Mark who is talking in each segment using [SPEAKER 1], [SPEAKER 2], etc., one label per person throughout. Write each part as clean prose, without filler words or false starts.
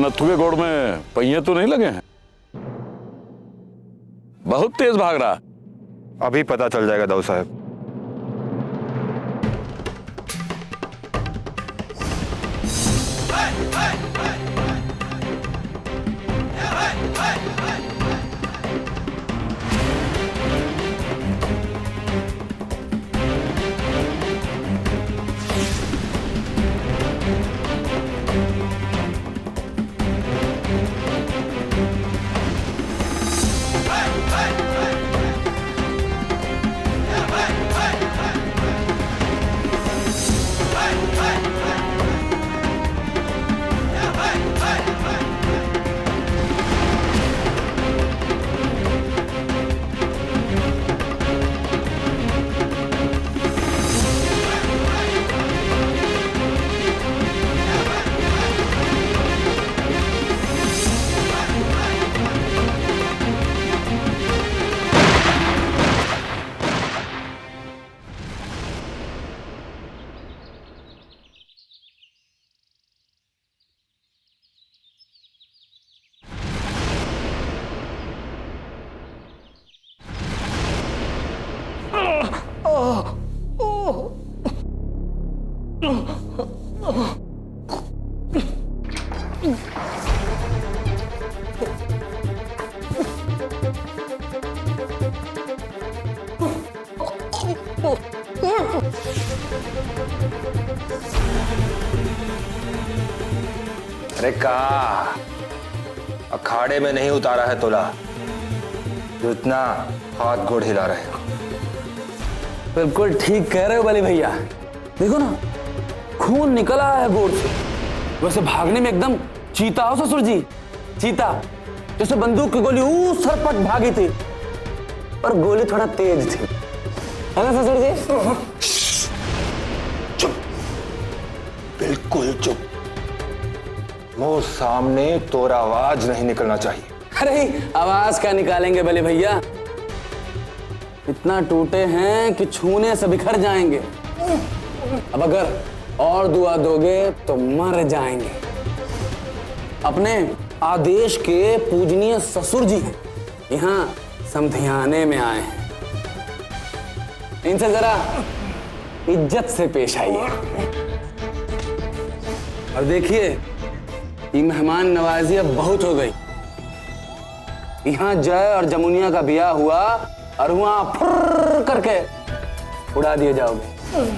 [SPEAKER 1] नत्थू के गोड़ में पहिए तो नहीं लगे हैं? बहुत तेज भाग रहा।
[SPEAKER 2] अभी पता चल जाएगा दाऊ साहब।
[SPEAKER 3] अरे कहा अखाड़े में नहीं उतारा है तोला, जो इतना हाथ गोड़ हिला रहे हो।
[SPEAKER 4] बिल्कुल ठीक कह रहे हो बली भैया। देखो ना, खून निकल आया है गोड़ से। वैसे भागने में एकदम चीता हो ससुर जी, चीता। जैसे बंदूक की गोली सरपट भागी थी, पर गोली थोड़ा तेज थी, है ना ससुर जी?
[SPEAKER 3] चुप, बिल्कुल चुप। मुंह सामने तोरा आवाज नहीं निकलना चाहिए।
[SPEAKER 4] अरे आवाज क्या निकालेंगे बले भैया, इतना टूटे हैं कि छूने से बिखर जाएंगे। अब अगर और दुआ दोगे तो मर जाएंगे। अपने आदेश के पूजनीय ससुर जी यहाँ समधियाने में आए हैं, इनसे जरा इज्जत से पेश आइए। और देखिए, ये मेहमान नवाजी अब बहुत हो गई। यहाँ जय और जमुनिया का ब्याह हुआ और वहां फुर्र करके उड़ा दिए जाओगे,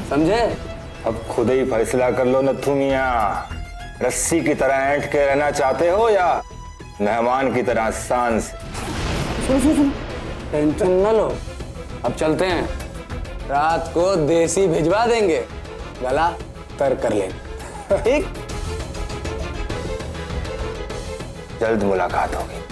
[SPEAKER 4] समझे?
[SPEAKER 3] अब खुद ही फैसला कर लो नत्थू मियां, रस्सी की तरह ऐंठ के रहना चाहते हो या मेहमान की तरह शान से?
[SPEAKER 4] सुन, टेंशन न लो, अब चलते हैं। रात को देसी भिजवा देंगे, गला तर कर लेंगे, ठीक?
[SPEAKER 3] जल्द मुलाकात होगी।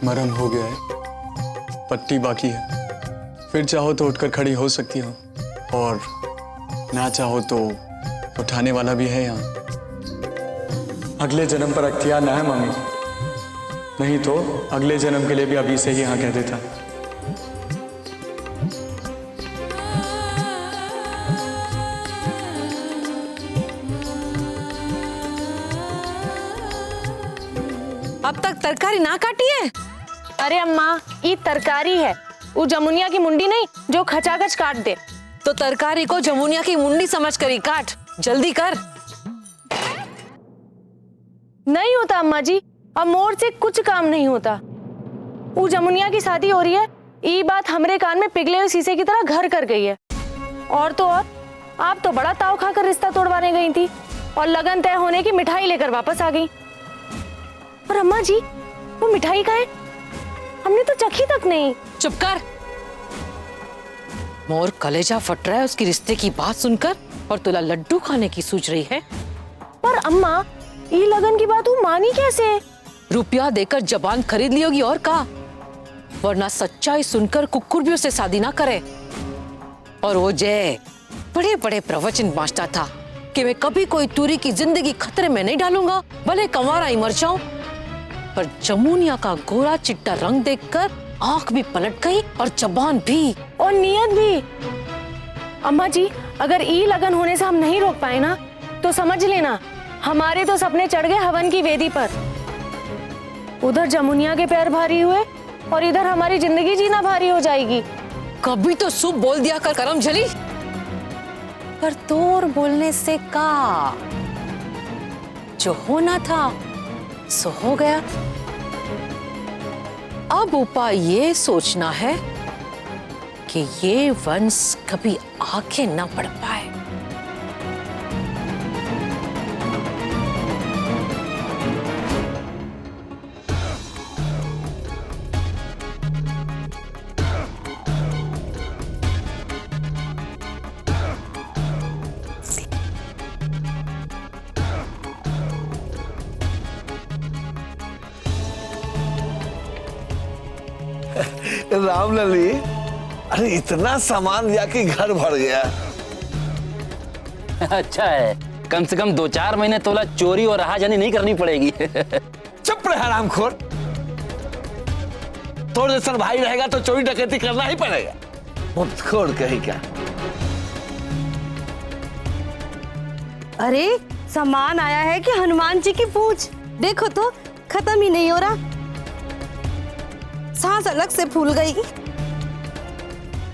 [SPEAKER 5] मरहम हो गया है, पट्टी बाकी है। फिर चाहो तो उठकर खड़ी हो सकती हो, और ना चाहो तो उठाने वाला भी है यहाँ। अगले जन्म पर अख्तियार ना है मम्मी, नहीं तो अगले जन्म के लिए भी अभी से ही हाँ कह देता।
[SPEAKER 6] अब तक तरकारी ना काटी है? अरे अम्मा, ये तरकारी है, वो जमुनिया की मुंडी नहीं जो खचाखच काट दे। तो तरकारी को जमुनिया की मुंडी समझ कर ही काट, जल्दी कर। नहीं होता अम्मा जी, अब मोर से कुछ काम नहीं होता। वो जमुनिया की शादी हो रही है, ये बात हमरे कान में पिघले हुए शीशे की तरह घर कर गई है। और तो और, आप तो बड़ा ताव खाकर रिश्ता तोड़वाने गई थी और लगन तय होने की मिठाई लेकर वापस आ गई। और अम्मा जी, वो मिठाई कहाँ है? हमने तो चखी तक नहीं।
[SPEAKER 7] चुप कर। मोर कलेजा फट रहा है उसकी रिश्ते की बात सुनकर, और तुला लड्डू खाने की सोच रही है।
[SPEAKER 6] पर अम्मा, ई लगन की बात वो मानी कैसे?
[SPEAKER 7] रुपया देकर जबान खरीद ली होगी और का, वरना सच्चाई सुनकर कुकुर भी उससे शादी ना करे। और वो जय बड़े बड़े प्रवचन बांटता था कि मैं कभी कोई टूरी की जिंदगी खतरे में नहीं डालूंगा, भले कंवारा ही मर जाऊं। पर जमुनिया का गोरा चिट्टा रंग देखकर आंख भी पलट गई और जबान भी,
[SPEAKER 6] और नियत भी। अम्मा जी, अगर ई लगन होने से हम नहीं रोक पाए ना, तो समझ लेना हमारे तो सपने चढ़ गए हवन की वेदी पर। उधर जमुनिया के पैर भारी हुए और इधर हमारी जिंदगी जीना भारी हो जाएगी।
[SPEAKER 7] कभी तो सुप बोल दिया कर करम झली, पर तोर बोलने से का, जो होना था सो हो गया। अब उपाय ये सोचना है कि ये वंश कभी आगे न बढ़ पाए।
[SPEAKER 8] रामलली, अरे इतना सामान लिया कि घर भर गया।
[SPEAKER 9] अच्छा है, कम से कम 2-4 महीने तोला चोरी और राहजानी नहीं करनी पड़ेगी।
[SPEAKER 8] चुप रहे हरामखोर। तोड़ जैसा भाई रहेगा तो चोरी डकैती करना ही पड़ेगा। मुफ्तखोर कहीं क्या।
[SPEAKER 10] अरे सामान आया है कि हनुमान जी की पूछ, देखो तो खत्म ही नहीं हो रहा, सांस अलग से फूल गई।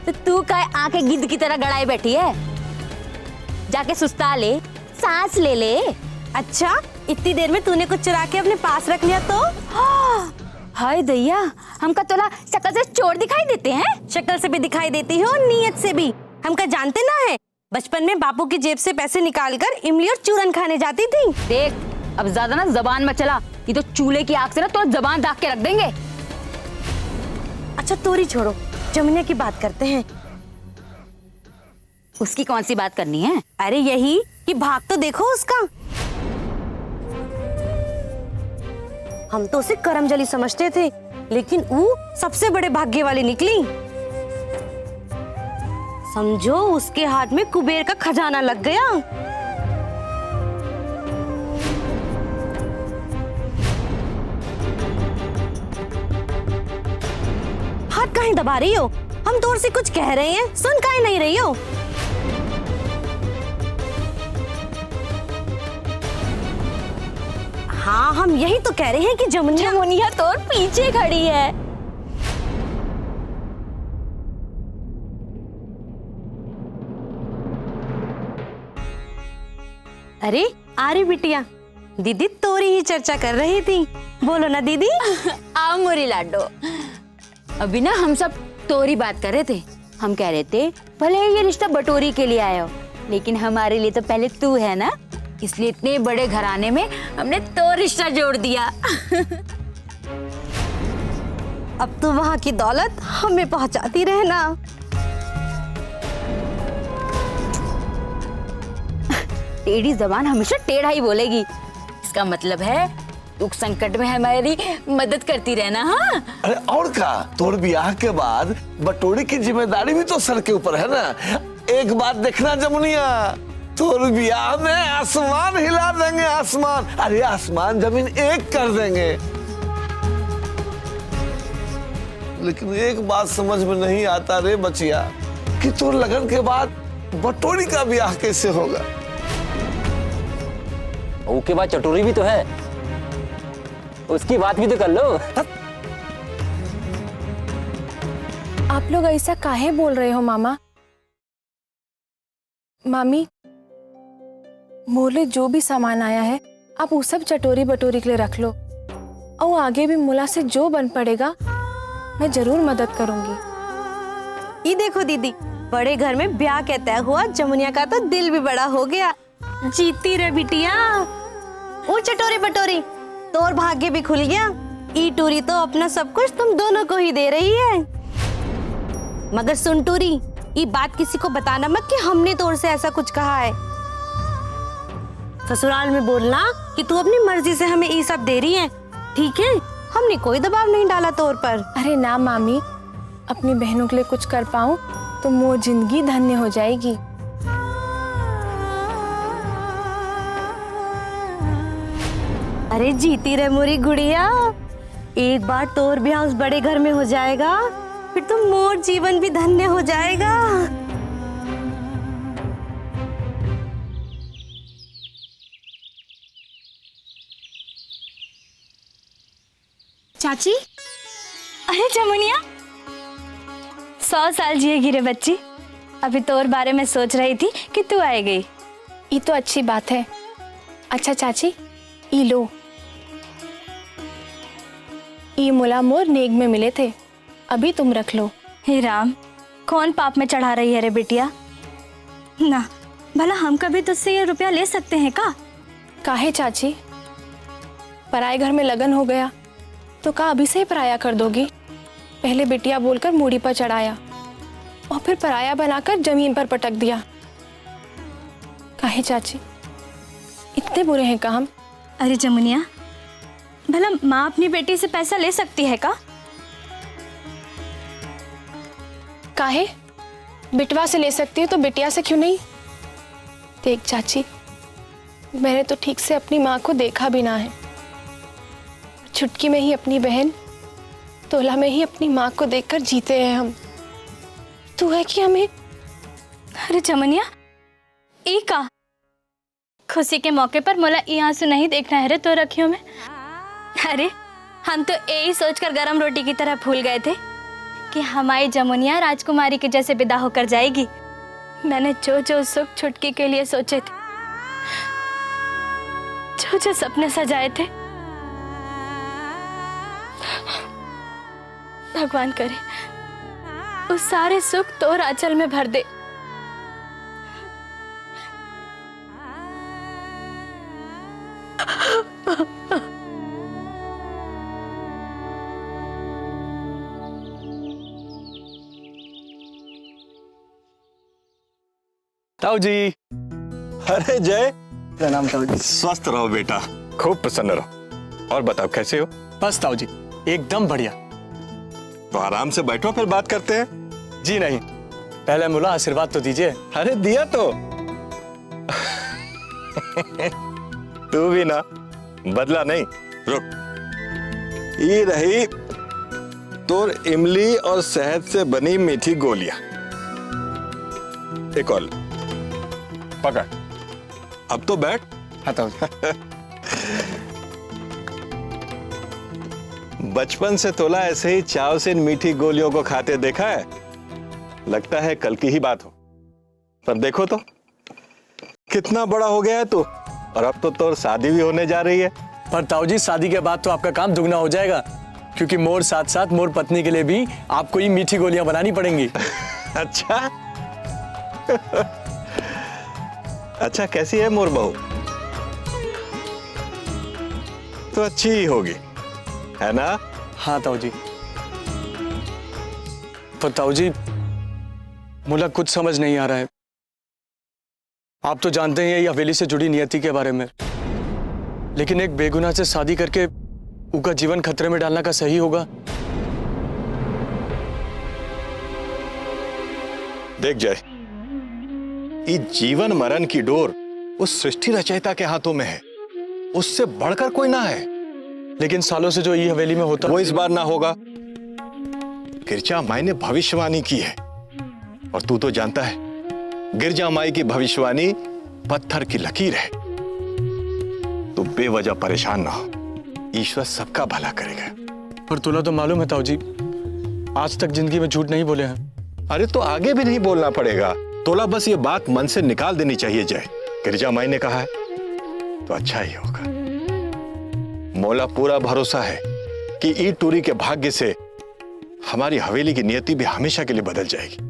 [SPEAKER 11] तो तू काय आंखें गिद्ध की तरह गड़ाई बैठी है? जाके सुस्ता ले, सांस ले ले।
[SPEAKER 10] अच्छा, इतनी देर में तूने कुछ चुरा के अपने पास रख लिया तो?
[SPEAKER 11] हाय दैया, हमका तोला शक्ल से चोर दिखाई देते हैं?
[SPEAKER 10] शक्ल से भी दिखाई देती हो, नीयत से भी। हमका जानते ना है, बचपन में बापू की जेब से पैसे निकालकर इमली और चूरन खाने जाती थी।
[SPEAKER 11] देख, अब ज्यादा ना जबान मत चला, ये तो चूल्हे की आग से ना तो जबान दाग के रख देंगे।
[SPEAKER 10] अच्छा तोरी छोड़ो, जमुनिया की बात करते हैं।
[SPEAKER 11] उसकी कौन सी बात करनी है?
[SPEAKER 10] अरे यही कि भाग तो देखो उसका। हम तो उसे करमजली समझते थे, लेकिन वो सबसे बड़े भाग्य वाली निकली। समझो उसके हाथ में कुबेर का खजाना लग गया। हाथ काहे दबा रही हो? हम तो से कुछ कह रहे हैं, सुन काहे नहीं रही हो? हाँ, हम यही तो कह रहे हैं कि
[SPEAKER 11] जमुनिया तो पीछे खड़ी है।
[SPEAKER 10] अरे आरी बिटिया, दीदी तोरी ही चर्चा कर रही थी, बोलो ना दीदी।
[SPEAKER 11] आओ मोरी लाडो। अभी ना हम सब तोरी बात कर रहे थे। हम कह रहे थे भले ये रिश्ता बटोरी के लिए आया हो, लेकिन हमारे लिए तो पहले तू है ना, इसलिए इतने बड़े घराने में हमने तो रिश्ता जोड़ दिया।
[SPEAKER 10] अब तो वहाँ की दौलत हमें पहुँचाती रहना।
[SPEAKER 11] टेढ़ी जबान हमेशा टेढ़ा ही बोलेगी। इसका मतलब है दुख संकट में हमारी मदद करती रहना। हाँ,
[SPEAKER 8] अरे और का, तोर ब्याह के बाद बटोरी की जिम्मेदारी भी तो सर के ऊपर है ना। एक बात देखना जमुनिया, तोर ब्याह में आसमान हिला देंगे, आसमान। अरे आसमान जमीन एक कर देंगे। लेकिन एक बात समझ में नहीं आता रे बचिया, कि तोर लगन के बाद बटोरी का ब्याह कैसे होगा।
[SPEAKER 9] उसके बाद चटोरी भी तो है, उसकी बात भी तो कर लो।
[SPEAKER 6] आप लोग ऐसा काहे बोल रहे हो मामा? मामी, मोले जो भी सामान आया है आप वो सब चटोरी बटोरी के लिए रख लो, और आगे भी मुला से जो बन पड़ेगा मैं जरूर मदद करूंगी।
[SPEAKER 10] ये देखो दीदी, बड़े घर में ब्याह के तय हुआ, जमुनिया का तो दिल भी बड़ा हो गया। जीती रे बिटिया, वो चटोरी बटोरी, तोर भाग्य भी खुल गया। ई टूरी तो अपना सब कुछ तुम दोनों को ही दे रही है। मगर सुन टूरी, ये बात किसी को बताना मत कि हमने तोर से ऐसा कुछ कहा है। ससुराल में बोलना कि तू अपनी मर्जी से हमें ये सब दे रही है, ठीक है? हमने कोई दबाव नहीं डाला तोर पर।
[SPEAKER 6] अरे ना मामी, अपनी बहनों के लिए कुछ कर पाऊं तो मोर जिंदगी धन्य हो जाएगी।
[SPEAKER 10] अरे जीती रे मोरी गुड़िया, एक बार तोर ब्याह उस बड़े घर में हो जाएगा, फिर तो मोर जीवन भी धन्य हो जाएगा।
[SPEAKER 11] चाची, अरे जमुनिया, 100 साल जिएगी रे बच्ची। अभी तोर बारे में सोच रही थी कि तू आएगी।
[SPEAKER 6] ये तो अच्छी बात है। अच्छा चाची, ई लो, ये मुला मोर नेग में मिले थे, अभी तुम रख लो।
[SPEAKER 11] हे राम, कौन पाप में चढ़ा रही है रे बिटिया? ना, भला हम कभी तुझसे ये रुपया ले सकते हैं का?
[SPEAKER 6] काहे चाची, पराए घर में लगन हो गया तो का अभी से ही पराया कर दोगी? पहले बिटिया बोलकर मूड़ी पर चढ़ाया और फिर पराया बनाकर जमीन पर पटक दिया। काहे चाची, इतने बुरे हैं का हम?
[SPEAKER 11] अरे जमुनिया, भला माँ अपनी बेटी से पैसा ले सकती है का?
[SPEAKER 6] काहे, बिटवा से ले सकती है तो बिटिया से क्यों नहीं? देख चाची, मैंने तो ठीक से अपनी माँ को देखा भी ना है। छुटकी में ही अपनी बहन, तोला में ही अपनी माँ को देखकर जीते हैं हम। तू है कि हमें?
[SPEAKER 11] अरे जमुनिया, ई का खुशी के मौके पर मोला ई आंसू नहीं देखना है रे तो रखियो में। अरे हम तो यही सोचकर गरम रोटी की तरह फूल गए थे कि हमारी जमुनिया राजकुमारी के जैसे विदा होकर जाएगी। मैंने जो जो सुख छुटकी के लिए सोचे थे, जो जो सपने सजाए थे, भगवान करे उस सारे सुख तोर आंचल में भर दे।
[SPEAKER 2] ताऊ जी। अरे जय,
[SPEAKER 5] प्रणाम ताऊ जी।
[SPEAKER 2] स्वस्थ रहो बेटा, खूब प्रसन्न रहो। और बताओ कैसे हो?
[SPEAKER 5] बस ताऊ जी, एकदम बढ़िया।
[SPEAKER 2] तो आराम से बैठो, फिर बात करते हैं।
[SPEAKER 5] जी नहीं, पहले मुला आशीर्वाद तो दीजिए।
[SPEAKER 2] अरे दिया तो तू भी ना बदला नहीं। रुक, ये रही तोर इमली और शहद से बनी मीठी गोलियां। एक और पकड़, अब तो बैठ।
[SPEAKER 5] हाँ ताऊ जी।
[SPEAKER 2] बचपन से तोला ऐसे ही चाव से इन मीठी गोलियों को खाते देखा है, लगता है कल की ही बात हो। पर देखो तो कितना बड़ा हो गया है तू, और अब तो तोर शादी भी होने जा रही है।
[SPEAKER 5] पर ताऊ जी, शादी के बाद तो आपका काम दुगना हो जाएगा, क्योंकि मोर साथ साथ मोर पत्नी के लिए भी आपको ये मीठी गोलियां बनानी पड़ेंगी।
[SPEAKER 2] अच्छा अच्छा, कैसी है मोर बहू? तो अच्छी ही होगी, है ना?
[SPEAKER 5] हाँ ताऊ जी। पर ताऊ जी, मुझे कुछ समझ नहीं आ रहा है। आप तो जानते हैं ये हवेली से जुड़ी नियति के बारे में, लेकिन एक बेगुनाह से शादी करके उनका जीवन खतरे में डालना का सही होगा?
[SPEAKER 2] देख जय, ये जीवन मरण की डोर उस सृष्टि रचयिता के हाथों में है, उससे बढ़कर कोई ना है।
[SPEAKER 5] लेकिन सालों से जो ये हवेली में होता,
[SPEAKER 2] वो इस बार ना होगा। गिरजा माई ने भविष्यवाणी की है, और तू तो जानता है गिरजा माई की भविष्यवाणी पत्थर की लकीर है। तो बेवजह परेशान ना हो, ईश्वर सबका भला करेगा।
[SPEAKER 5] पर तुला तो मालूम है ताऊ जी, आज तक जिंदगी में झूठ नहीं बोले हैं।
[SPEAKER 2] अरे तो आगे भी नहीं बोलना पड़ेगा, तोला बस ये बात मन से निकाल देनी चाहिए जय। गिरजा माई ने कहा है तो अच्छा ही होगा। मोला पूरा भरोसा है कि ई टूरी के भाग्य से हमारी हवेली की नियति भी हमेशा के लिए बदल जाएगी।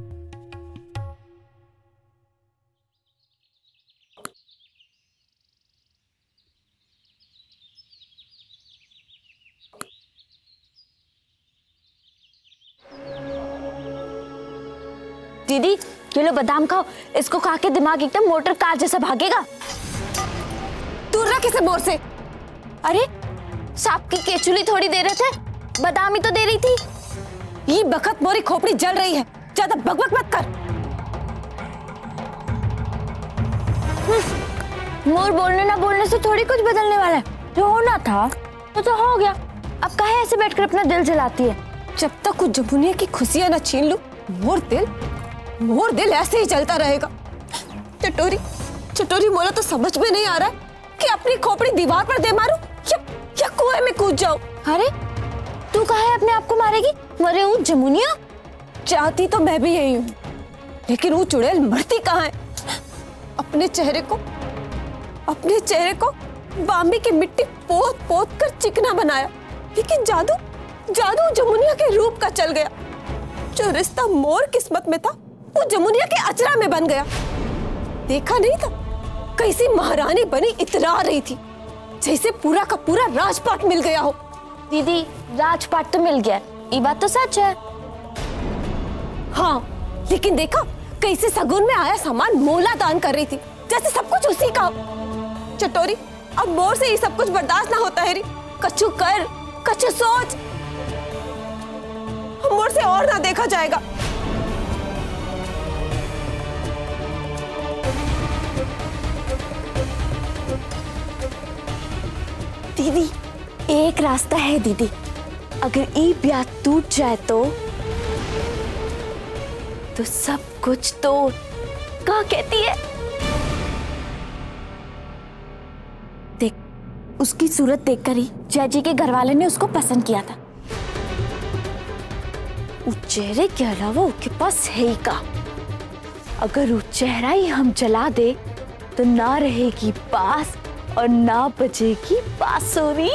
[SPEAKER 11] दीदी ये लो बादाम खाओ, इसको खा के दिमाग एकदम मोटर कार जैसा भागेगा।
[SPEAKER 10] दूर रख इसे मोर से।
[SPEAKER 11] अरे सांप की केचुली थोड़ी दे रहे थे, बादाम ही तो दे रही थी।
[SPEAKER 10] ये बखत मोरी खोपड़ी जल रही है, ज्यादा बकबक मत कर।
[SPEAKER 11] मोर बोलने ना बोलने से थोड़ी कुछ बदलने वाला है, जो होना था तो हो गया। अब काहे ऐसे बैठकर अपना दिल जलाती है?
[SPEAKER 10] जब तक कुछ जमुनिया की खुशियां न छीन लूं, मोर दिल ऐसे ही चलता रहेगा। चटोरी चटोरी मोला तो समझ में नहीं आ रहा है कि अपनी खोपड़ी दीवार पर दे मारूं या कुएं में कूद जाऊं।
[SPEAKER 11] अरे तू काहे अपने आप को मारेगी? मरे हूँ जमुनिया।
[SPEAKER 10] चाहती तो मैं भी यही हूँ, लेकिन वो चुड़ैल मरती कहाँ है? अपने चेहरे को बाम्बी की मिट्टी पोत पोत कर चिकना बनाया, लेकिन जादू जमुनिया के रूप का चल गया। जो रिश्ता मोर किस्मत में था वो जमुनिया के अचरा में बन गया। देखा नहीं था कैसी महारानी बनी इतरा रही थी, जैसे पूरा का पूरा राजपाट मिल गया हो।
[SPEAKER 11] दीदी राजपाट तो मिल गया, ये बात तो सच है।
[SPEAKER 10] हाँ, लेकिन देखा कैसे सगुन में आया सामान मोला दान कर रही थी, जैसे सब कुछ उसी का। चटोरी अब मोर से ये सब कुछ बर्दाश्त ना होता है री। कछु कर, कछु सोच, मोर से और ना देखा जाएगा।
[SPEAKER 11] दीदी एक रास्ता है दीदी, अगर ये ब्याह टूट जाए तो सब कुछ तो क्या कहती है? देख, उसकी सूरत देखकर ही जय जी के घर वाले ने उसको पसंद किया था। उस चेहरे के अलावा उसके पास है ही का। अगर वो चेहरा ही हम जला दे तो ना रहेगी बास और ना बजेगी बांसुरी।